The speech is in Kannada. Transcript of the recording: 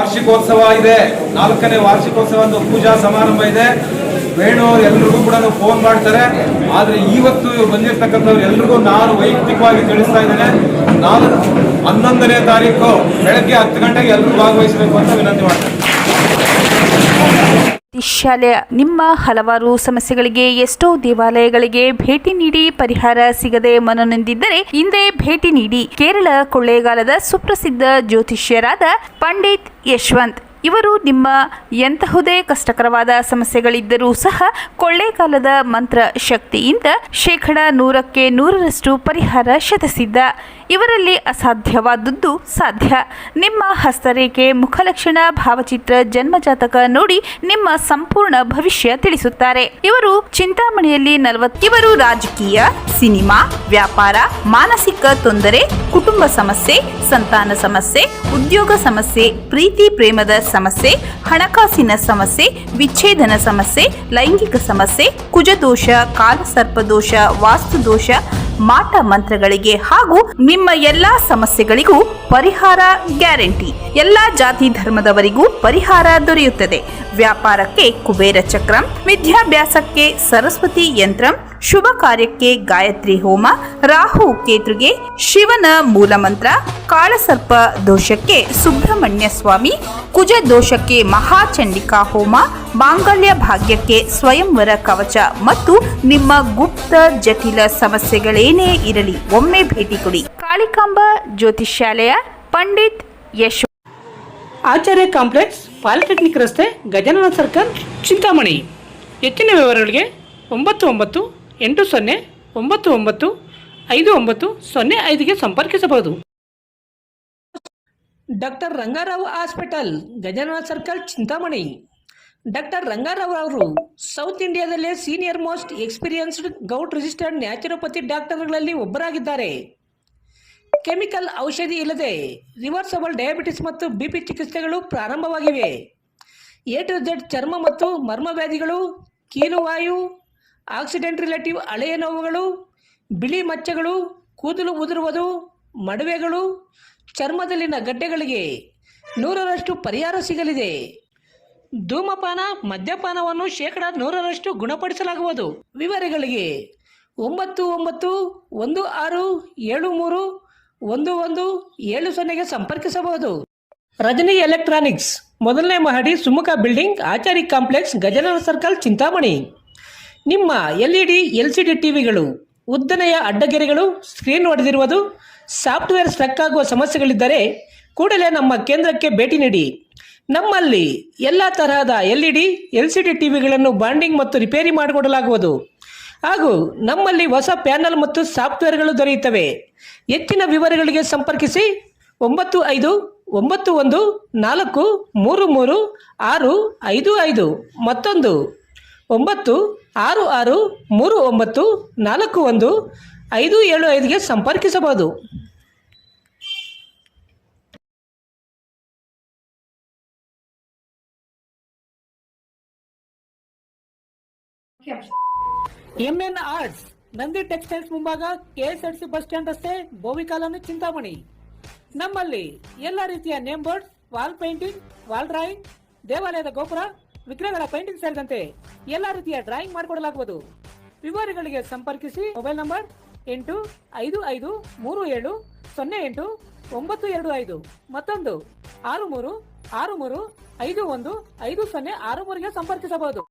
ವಾರ್ಷಿಕೋತ್ಸವ ಇದೆ, 4ನೇ ವಾರ್ಷಿಕೋತ್ಸವ ಪೂಜಾ ಸಮಾರಂಭ ಇದೆ. ವೇಣು ಎಲ್ರಿಗೂ ಕೂಡ ಫೋನ್ ಮಾಡ್ತಾರೆ. ಆದ್ರೆ ಇವತ್ತು ಬಂದಿರತಕ್ಕಂಥವ್ರು ಎಲ್ರಿಗೂ ನಾನು ವೈಯಕ್ತಿಕವಾಗಿ ತಿಳಿಸ್ತಾ ಇದ್ದೇನೆ, 11ನೇ ತಾರೀಕು ಬೆಳಗ್ಗೆ 10 ಗಂಟೆಗೆ ಎಲ್ಲರೂ ಭಾಗವಹಿಸಬೇಕು ಅಂತ ವಿನಂತಿ ಮಾಡ್ತೇನೆ. ಶಾಲೆಯ ನಿಮ್ಮ ಹಲವಾರು ಸಮಸ್ಯೆಗಳಿಗೆ ಎಷ್ಟೋ ದೇವಾಲಯಗಳಿಗೆ ಭೇಟಿ ನೀಡಿ ಪರಿಹಾರ ಸಿಗದೆ ಮನನೊಂದಿದ್ದರೆ ಹಿಂದೆ ಭೇಟಿ ನೀಡಿ. ಕೇರಳ ಕೊಳ್ಳೇಗಾಲದ ಸುಪ್ರಸಿದ್ಧ ಜ್ಯೋತಿಷ್ಯರಾದ ಪಂಡಿತ್ ಯಶವಂತ್ ಇವರು ನಿಮ್ಮ ಎಂತಹುದೇ ಕಷ್ಟಕರವಾದ ಸಮಸ್ಯೆಗಳಿದ್ದರೂ ಸಹ ಕೊಳ್ಳೇಗಾಲದ ಮಂತ್ರ ಶಕ್ತಿಯಿಂದ 100% 100% ಪರಿಹಾರ ಶತಸಿದ್ಧ. ಇವರಲ್ಲಿ ಅಸಾಧ್ಯವಾದದ್ದು ಸಾಧ್ಯ. ನಿಮ್ಮ ಹಸ್ತರೇಖೆ, ಮುಖಲಕ್ಷಣ, ಭಾವಚಿತ್ರ, ಜನ್ಮಜಾತಕ ನೋಡಿ ನಿಮ್ಮ ಸಂಪೂರ್ಣ ಭವಿಷ್ಯ ತಿಳಿಸುತ್ತಾರೆ. ಇವರು ಚಿಂತಾಮಣಿಯಲ್ಲಿ ಇವರು ರಾಜಕೀಯ, ಸಿನಿಮಾ, ವ್ಯಾಪಾರ, ಮಾನಸಿಕ ತೊಂದರೆ, ಕುಟುಂಬ ಸಮಸ್ಯೆ, ಸಂತಾನ ಸಮಸ್ಯೆ, ಉದ್ಯೋಗ ಸಮಸ್ಯೆ, ಪ್ರೀತಿ ಪ್ರೇಮದ ಸಮಸ್ಯೆ, ಹಣಕಾಸಿನ ಸಮಸ್ಯೆ, ವಿಚ್ಛೇದನ ಸಮಸ್ಯೆ, ಲೈಂಗಿಕ ಸಮಸ್ಯೆ, ಕುಜದೋಷ, ಕಾಲಸರ್ಪದೋಷ, ವಾಸ್ತುದೋಷ, ಮಾಟ ಮಂತ್ರಗಳಿಗೆ ಹಾಗೂ ನಿಮ್ಮ ಎಲ್ಲಾ ಸಮಸ್ಯೆಗಳಿಗೂ ಪರಿಹಾರ ಗ್ಯಾರಂಟಿ. ಎಲ್ಲಾ ಜಾತಿ ಧರ್ಮದವರಿಗೂ ಪರಿಹಾರ ದೊರೆಯುತ್ತದೆ. ವ್ಯಾಪಾರಕ್ಕೆ ಕುಬೇರ ಚಕ್ರಂ, ವಿದ್ಯಾಭ್ಯಾಸಕ್ಕೆ ಸರಸ್ವತಿ ಯಂತ್ರಂ, ಶುಭ ಕಾರ್ಯಕ್ಕೆ ಗಾಯತ್ರಿ ಹೋಮ, ರಾಹು ಕೇತುಗೆ ಶಿವನ ಮೂಲಮಂತ್ರ, ಕಾಳಸರ್ಪ ದೋಷಕ್ಕೆ ಸುಬ್ರಹ್ಮಣ್ಯ ಸ್ವಾಮಿ, ಕುಜ ದೋಷಕ್ಕೆ ಮಹಾಚಂಡಿಕಾ ಹೋಮ, ಮಾಂಗಲ್ಯ ಭಾಗ್ಯಕ್ಕೆ ಸ್ವಯಂವರ ಕವಚ ಮತ್ತು ನಿಮ್ಮ ಗುಪ್ತ ಜಟಿಲ ಸಮಸ್ಯೆಗಳೇನೇ ಇರಲಿ ಒಮ್ಮೆ ಭೇಟಿ ಕೊಡಿ. ಕಾಳಿಕಾಂಬ ಜ್ಯೋತಿಷ್ಯಾಲಯ, ಪಂಡಿತ್ ಯಶ್, ಆಚಾರ್ಯ ಕಾಂಪ್ಲೆಕ್ಸ್, ಪಾಲಿಟೆಕ್ನಿಕ್ ರಸ್ತೆ, ಗಜಾನನ ಸರ್ಕಲ್, ಚಿಂತಾಮಣಿ. ಹೆಚ್ಚಿನ ವಿವರಗಳಿಗೆ 9980995905ಗೆ ಸಂಪರ್ಕಿಸಬಹುದು. Doctor Rangarao hospital, Gajanana circle, Chintamani. Doctor Rangarao ಅವರು ಸೌತ್ ಇಂಡಿಯಾದಲ್ಲೇ senior most experienced govt registered naturopathy ಡಾಕ್ಟರ್ಗಳಲ್ಲಿ ಒಬ್ಬರಾಗಿದ್ದಾರೆ. ಕೆಮಿಕಲ್ ಔಷಧಿ ಇಲ್ಲದೆ ರಿವರ್ಸಬಲ್ ಡಯಾಬಿಟಿಸ್ ಮತ್ತು ಬಿಪಿ ಚಿಕಿತ್ಸೆಗಳು ಪ್ರಾರಂಭವಾಗಿವೆ. A to Z ಚರ್ಮ ಮತ್ತು ಮರ್ಮವ್ಯಾಧಿಗಳು, ಕೀಲುವಾಯು, ಆಕ್ಸಿಡೆಂಟ್ ರಿಲೇಟಿವ್ ಹಳೆಯ ನೋವುಗಳು, ಬಿಳಿ ಮಚ್ಚಗಳು, ಕೂದಲು ಉದುರುವುದು, ಮಡುವೆಗಳು, ಚರ್ಮದಲ್ಲಿನ ಗಡ್ಡೆಗಳಿಗೆ 100% ಪರಿಹಾರ ಸಿಗಲಿದೆ. ಧೂಮಪಾನ, ಮದ್ಯಪಾನವನ್ನು 100% ಗುಣಪಡಿಸಲಾಗುವುದು. ವಿವರಗಳಿಗೆ 9916731170ಗೆ ಸಂಪರ್ಕಿಸಬಹುದು. ರಜನಿ ಎಲೆಕ್ಟ್ರಾನಿಕ್ಸ್, 1ನೇ ಮಹಡಿ, ಸುಮುಖ ಬಿಲ್ಡಿಂಗ್, ಆಚಾರ್ಯ ಕಾಂಪ್ಲೆಕ್ಸ್, ಗಜಾನನ ಸರ್ಕಲ್, ಚಿಂತಾಮಣಿ. ನಿಮ್ಮ LED LCD ಟಿವಿಗಳು ಉದ್ದನೆಯ ಅಡ್ಡಗೆರೆಗಳು, ಸ್ಕ್ರೀನ್ ಒಡೆದಿರುವುದು, ಸಾಫ್ಟ್ವೇರ್ ಸ್ಟ್ರಕ್ ಆಗುವ ಸಮಸ್ಯೆಗಳಿದ್ದರೆ ಕೂಡಲೇ ನಮ್ಮ ಕೇಂದ್ರಕ್ಕೆ ಭೇಟಿ ನೀಡಿ. ನಮ್ಮಲ್ಲಿ ಎಲ್ಲ ತರಹದ LED LCD ಟಿವಿಗಳನ್ನು ಬಾಂಡಿಂಗ್ ಮತ್ತು ರಿಪೇರಿ ಮಾಡಿಕೊಡಲಾಗುವುದು. ಹಾಗೂ ನಮ್ಮಲ್ಲಿ ಹೊಸ ಪ್ಯಾನಲ್ ಮತ್ತು ಸಾಫ್ಟ್ವೇರ್ಗಳು ದೊರೆಯುತ್ತವೆ. ಹೆಚ್ಚಿನ ವಿವರಗಳಿಗೆ ಸಂಪರ್ಕಿಸಿ 9514336655, ಮತ್ತೊಂದು 9663941575ಗೆ ಸಂಪರ್ಕಿಸಬಹುದು. MN ಆರ್ಟ್ಸ್, ನಂದಿ ಟೆಕ್ಸ್ಟೈಲ್ಸ್ ಮುಂಭಾಗ, KSRTC ಬಸ್ ಸ್ಟ್ಯಾಂಡ್ ರಸ್ತೆ, ಬೋವಿ ಕಾಲೋನಿ, ಚಿಂತಾಮಣಿ. ನಮ್ಮಲ್ಲಿ ಎಲ್ಲ ರೀತಿಯ name board, wall painting, wall drawing, ದೇವಾಲಯದ ಗೋಪುರ, ವಿಗ್ರಹಗಳ ಪೇಂಟಿಂಗ್ ಸೇರಿದಂತೆ ಎಲ್ಲ ರೀತಿಯ ಡ್ರಾಯಿಂಗ್ ಮಾಡಿಕೊಡಲಾಗುವುದು. ವಿವರಗಳಿಗೆ ಸಂಪರ್ಕಿಸಿ. ಮೊಬೈಲ್ ನಂಬರ್ 8553708925, ಮತ್ತೊಂದು 6363515063ಗೆ ಸಂಪರ್ಕಿಸಬಹುದು.